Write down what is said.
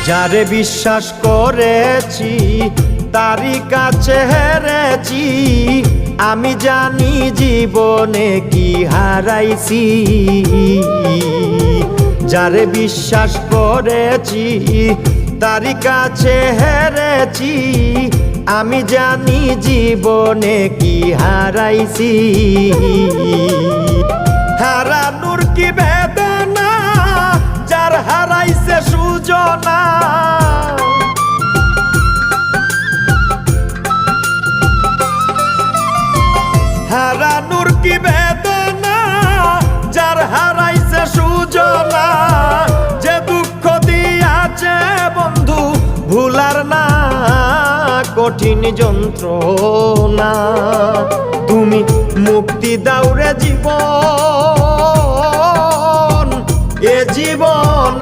যারে বিশ্বাস করেছি তারই কাছে হেরেছি, আমি জানি জীবনে কি হারাইছি। যারে বিশ্বাস করেছি তারই কাছে হেরেছি, আমি জানি জীবনে কি হারাইছি। হারানোর কি বেদনা, যার হারাইছে সুজনা। হারানোর কি বেদনা, যার হারাইছে সুজনা। যে দুঃখ দিয়াছে বন্ধু ভুলার না কঠিন যন্ত্রণা। তুমি মুক্তি দাও রে জীবন,